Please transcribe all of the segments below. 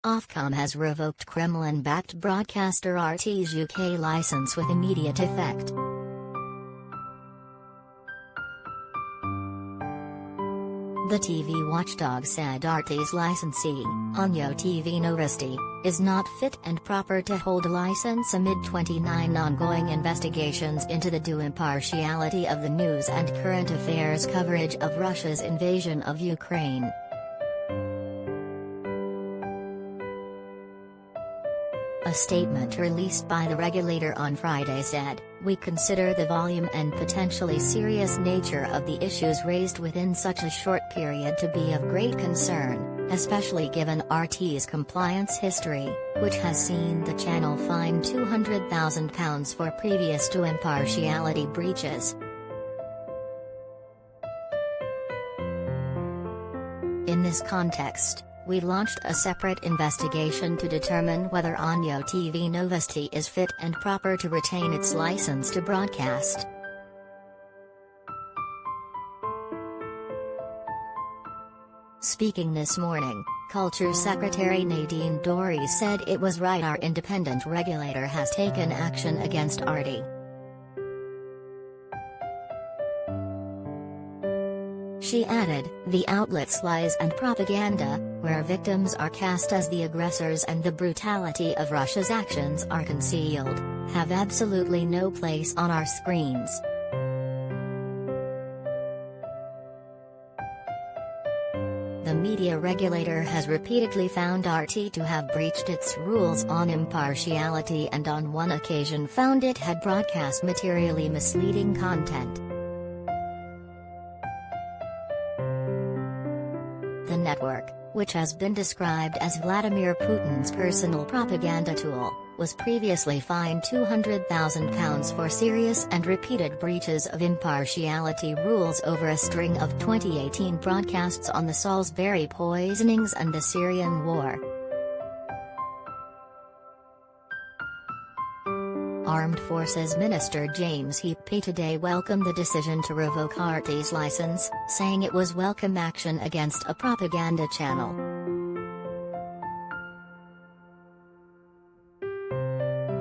Ofcom has revoked Kremlin-backed broadcaster RT's UK licence with immediate effect. The TV watchdog said RT's licensee, Onyo TV Novosti, is not fit and proper to hold a license amid 29 ongoing investigations into the due impartiality of the news and current affairs coverage of Russia's invasion of Ukraine. A statement released by the regulator on Friday said, "We consider the volume and potentially serious nature of the issues raised within such a short period to be of great concern, especially given RT's compliance history, which has seen the channel fined £200,000 for previous to impartiality breaches." In this context, we launched a separate investigation to determine whether Onyo TV Novosti is fit and proper to retain its license to broadcast. Speaking this morning, Culture Secretary Nadine Dorries said it was right our independent regulator has taken action against RT. She added, "The outlet's lies and propaganda, where victims are cast as the aggressors and the brutality of Russia's actions are concealed, have absolutely no place on our screens." The media regulator has repeatedly found RT to have breached its rules on impartiality and on one occasion found it had broadcast materially misleading content. The network, which has been described as Vladimir Putin's personal propaganda tool, was previously fined £200,000 for serious and repeated breaches of impartiality rules over a string of 2018 broadcasts on the Salisbury poisonings and the Syrian war. Armed Forces Minister James Heappey today welcomed the decision to revoke RT's license, saying it was welcome action against a propaganda channel.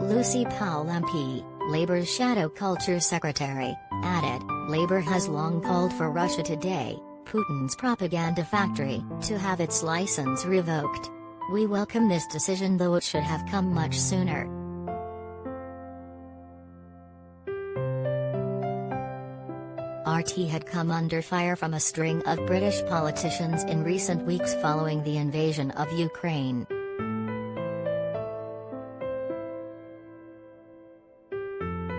Lucy Powell MP, Labour's Shadow Culture Secretary, added, "Labour has long called for Russia Today, Putin's propaganda factory, to have its license revoked. We welcome this decision, though it should have come much sooner." RT had come under fire from a string of British politicians in recent weeks following the invasion of Ukraine.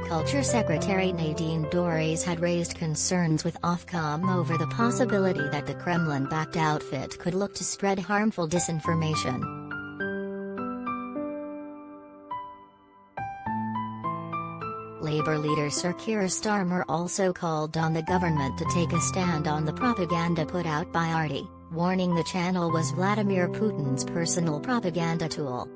Culture Secretary Nadine Dorries had raised concerns with Ofcom over the possibility that the Kremlin-backed outfit could look to spread harmful disinformation. Labour leader Sir Keir Starmer also called on the government to take a stand on the propaganda put out by RT, warning the channel was Vladimir Putin's personal propaganda tool.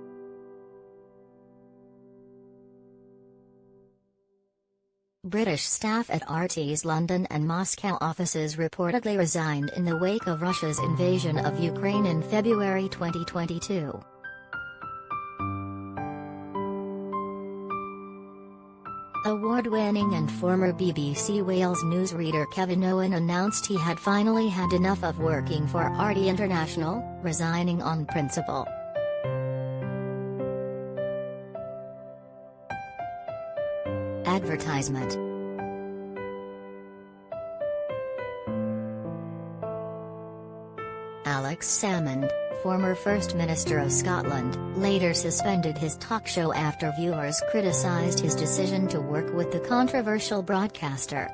British staff at RT's London and Moscow offices reportedly resigned in the wake of Russia's invasion of Ukraine in February 2022. Award-winning and former BBC Wales newsreader Kevin Owen announced he had finally had enough of working for RT International, resigning on principle. Advertisement. Alex Salmond, former First Minister of Scotland, later suspended his talk show after viewers criticised his decision to work with the controversial broadcaster.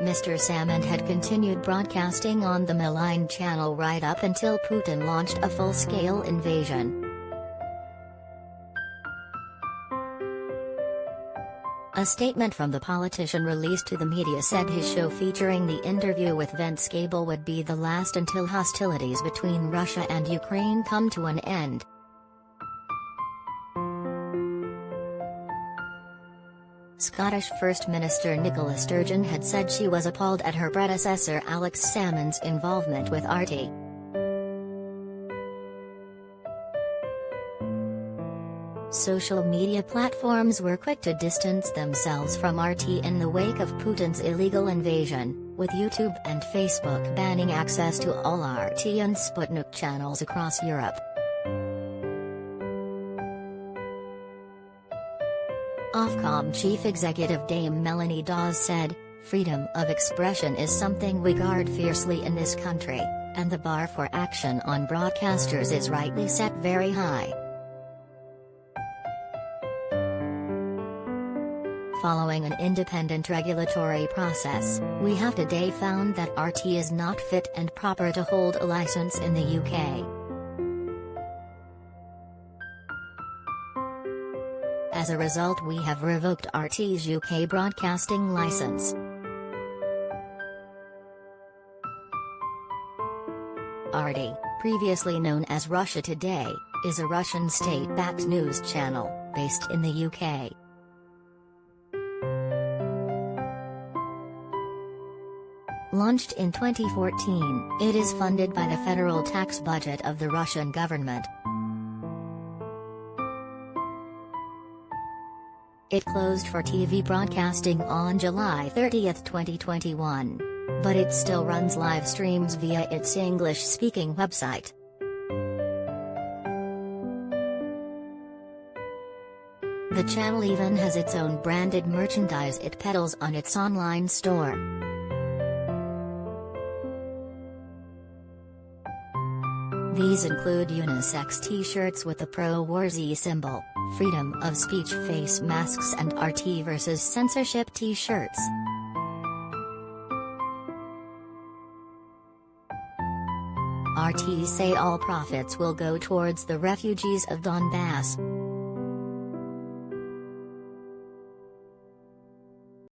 Mr. Salmond had continued broadcasting on the maligned channel right up until Putin launched a full-scale invasion. A statement from the politician released to the media said his show featuring the interview with Vince Gable would be the last until hostilities between Russia and Ukraine come to an end. Scottish First Minister Nicola Sturgeon had said she was appalled at her predecessor Alex Salmond's involvement with RT. Social media platforms were quick to distance themselves from RT in the wake of Putin's illegal invasion, with YouTube and Facebook banning access to all RT and Sputnik channels across Europe. Ofcom Chief Executive Dame Melanie Dawes said, "Freedom of expression is something we guard fiercely in this country, and the bar for action on broadcasters is rightly set very high." Following an independent regulatory process, we have today found that RT is not fit and proper to hold a license in the UK. As a result, we have revoked RT's UK broadcasting license. RT, previously known as Russia Today, is a Russian state-backed news channel, based in the UK. Launched in 2014, it is funded by the federal tax budget of the Russian government. It closed for TV broadcasting on July 30, 2021. But it still runs live streams via its English-speaking website. The channel even has its own branded merchandise it peddles on its online store. These include unisex t-shirts with the pro-war Z symbol, freedom of speech face masks and RT versus censorship t-shirts. RT say all profits will go towards the refugees of Donbass.